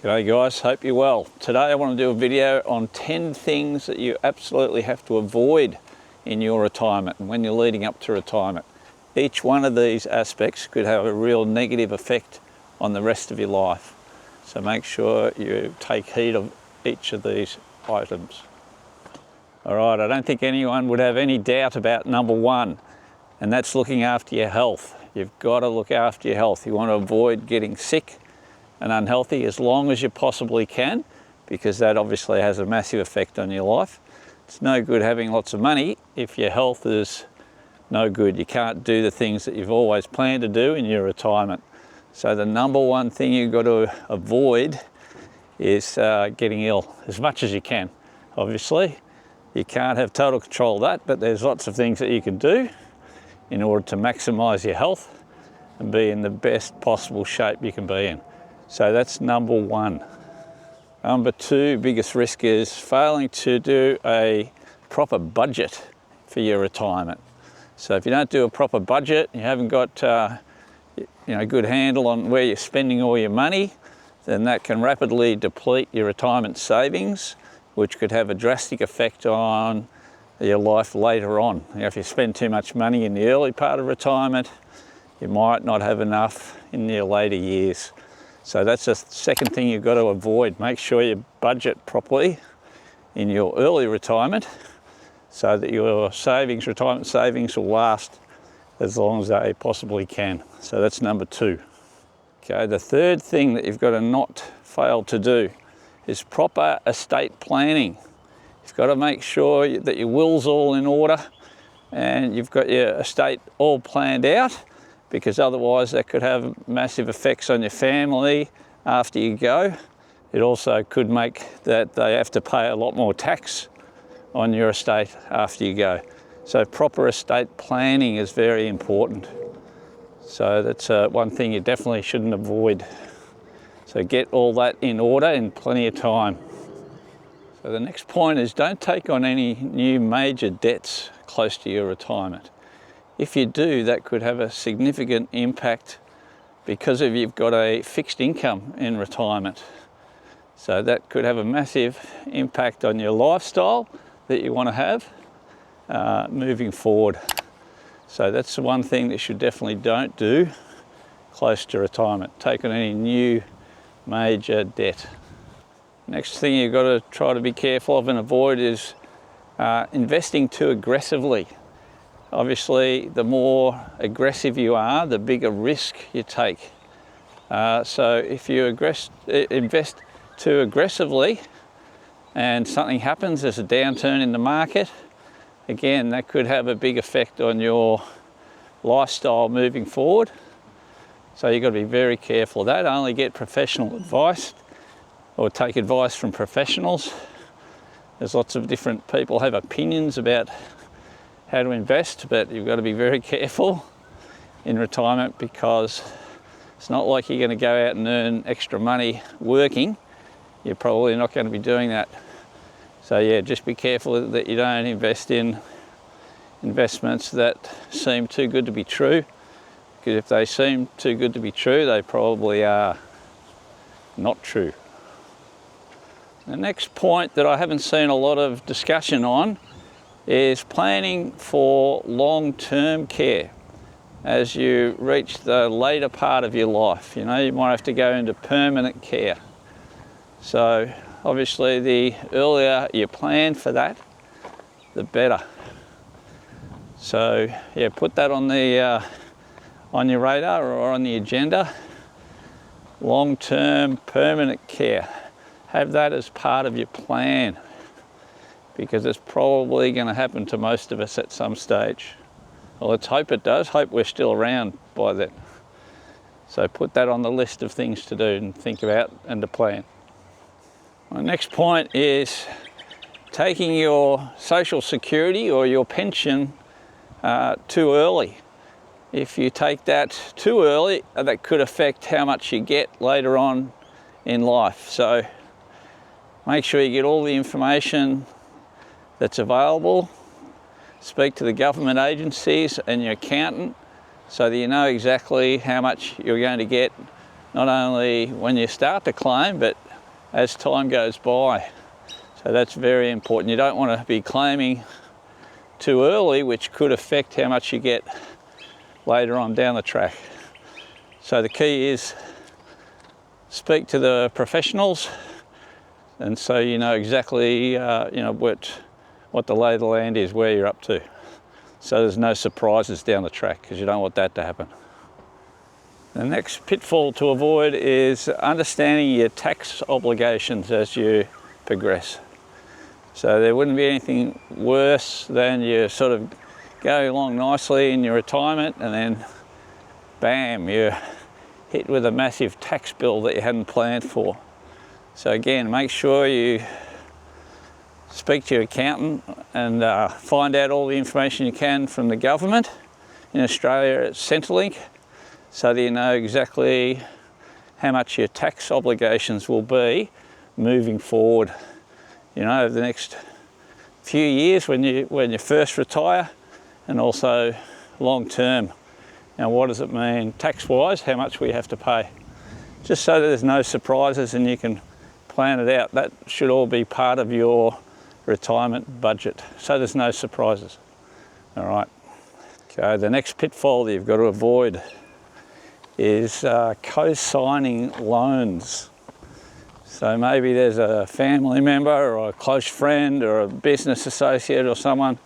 G'day guys, hope you're well. Today I want to do a video on 10 things that you absolutely have to avoid in your retirement and when you're leading up to retirement. Each one of these aspects could have a real negative effect on the rest of your life. So make sure you take heed of each of these items. All right, I don't think anyone would have any doubt about number one, and that's looking after your health. You've got to look after your health. You want to avoid getting sick and unhealthy as long as you possibly can, because that obviously has a massive effect on your life. It's no good having lots of money if your health is no good. You can't do the things that you've always planned to do in your retirement. So the number one thing you've got to avoid is getting ill as much as you can. Obviously, you can't have total control of that, but there's lots of things that you can do in order to maximise your health and be in the best possible shape you can be in. So that's number one. Number two biggest risk is failing to do a proper budget for your retirement. So if you don't do a proper budget, you haven't got a good handle on where you're spending all your money, then that can rapidly deplete your retirement savings, which could have a drastic effect on your life later on. If you spend too much money in the early part of retirement, you might not have enough in your later years. So that's the second thing you've got to avoid. Make sure you budget properly in your early retirement so that your retirement savings will last as long as they possibly can. So that's number two. Okay, the third thing that you've got to not fail to do is proper estate planning. You've got to make sure that your will's all in order and you've got your estate all planned out, because otherwise that could have massive effects on your family after you go. It also could make that they have to pay a lot more tax on your estate after you go. So proper estate planning is very important. So that's one thing you definitely shouldn't avoid. So get all that in order in plenty of time. So the next point is don't take on any new major debts close to your retirement. If you do, that could have a significant impact because you've got a fixed income in retirement. So that could have a massive impact on your lifestyle that you want to have moving forward. So that's the one thing that you definitely don't do close to retirement. Take on any new major debt. Next thing you've got to try to be careful of and avoid is investing too aggressively. Obviously, the more aggressive you are, the bigger risk you take. So if you invest too aggressively and something happens, there's a downturn in the market, again, that could have a big effect on your lifestyle moving forward. So you've got to be very careful of that. Only get professional advice or take advice from professionals. There's lots of different people have opinions about how to invest, but you've got to be very careful in retirement because it's not like you're going to go out and earn extra money working. You're probably not going to be doing that. So yeah, just be careful that you don't invest in investments that seem too good to be true, because if they seem too good to be true, they probably are not true. The next point that I haven't seen a lot of discussion on is planning for long-term care as you reach the later part of your life. You might have to go into permanent care. So obviously the earlier you plan for that, the better. So yeah, put that on your radar or on the agenda. Long-term permanent care. Have that as part of your plan, because it's probably going to happen to most of us at some stage. Well, let's hope it does. Hope we're still around by then. So put that on the list of things to do and think about and to plan. My next point is taking your social security or your pension too early. If you take that too early, that could affect how much you get later on in life. So make sure you get all the information that's available. Speak to the government agencies and your accountant so that you know exactly how much you're going to get, not only when you start to claim, but as time goes by. So that's very important. You don't want to be claiming too early, which could affect how much you get later on down the track. So the key is speak to the professionals, and so you know exactly what the lay of the land is, where you're up to. So there's no surprises down the track, because you don't want that to happen. The next pitfall to avoid is understanding your tax obligations as you progress. So there wouldn't be anything worse than you sort of go along nicely in your retirement and then bam, you're hit with a massive tax bill that you hadn't planned for. So again, make sure you speak to your accountant and find out all the information you can from the government. In Australia it's Centrelink, so that you know exactly how much your tax obligations will be moving forward. You know, over the next few years when you first retire, and also long term. Now what does it mean tax-wise, how much we have to pay? Just so that there's no surprises and you can plan it out. That should all be part of your retirement budget, so there's no surprises. All right. Okay, the next pitfall that you've got to avoid is co-signing loans. So maybe there's a family member or a close friend or a business associate or someone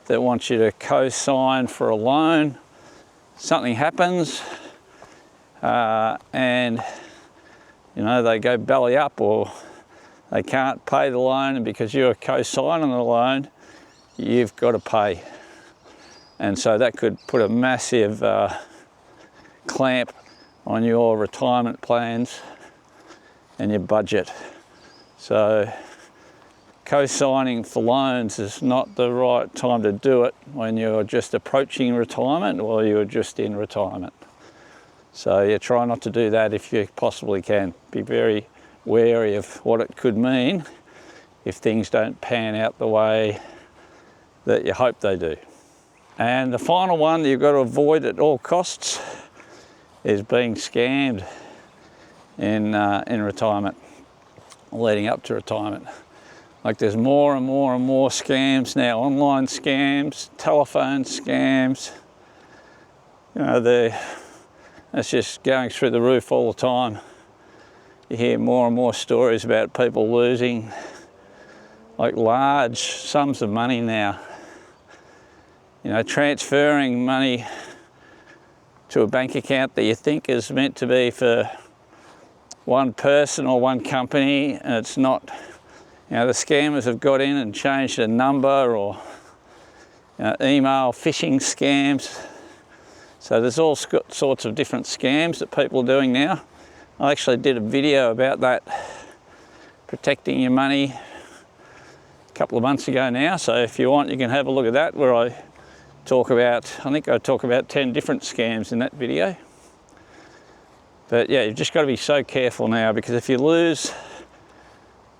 that wants you to co-sign for a loan. Something happens and you know they go belly up, or they can't pay the loan, and because you're co-signing the loan, you've got to pay. And so that could put a massive clamp on your retirement plans and your budget. So co-signing for loans is not the right time to do it when you're just approaching retirement or you're just in retirement. So you try not to do that if you possibly can. Be very wary of what it could mean if things don't pan out the way that you hope they do. And the final one that you've got to avoid at all costs is being scammed in retirement, leading up to retirement. Like there's more and more and more scams now, online scams, telephone scams. You know, that's just going through the roof all the time. You hear more and more stories about people losing like large sums of money now. You know, transferring money to a bank account that you think is meant to be for one person or one company, and it's not. You know, the scammers have got in and changed a number, or email phishing scams. So there's all sorts of different scams that people are doing now. I actually did a video about that, protecting your money, a couple of months ago now. So if you want, you can have a look at that, where I talk about 10 different scams in that video. But yeah, you've just got to be so careful now, because if you lose,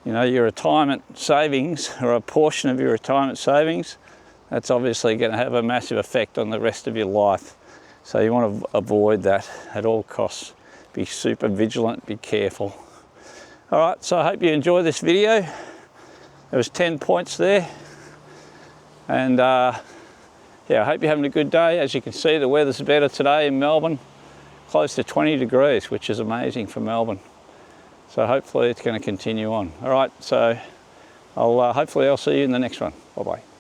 you know, your retirement savings, or a portion of your retirement savings, that's obviously going to have a massive effect on the rest of your life. So you want to avoid that at all costs. Be super vigilant, be careful. All right, so I hope you enjoyed this video. There was 10 points there. And yeah, I hope you're having a good day. As you can see, the weather's better today in Melbourne, close to 20 degrees, which is amazing for Melbourne. So hopefully it's going to continue on. All right, so hopefully I'll see you in the next one. Bye-bye.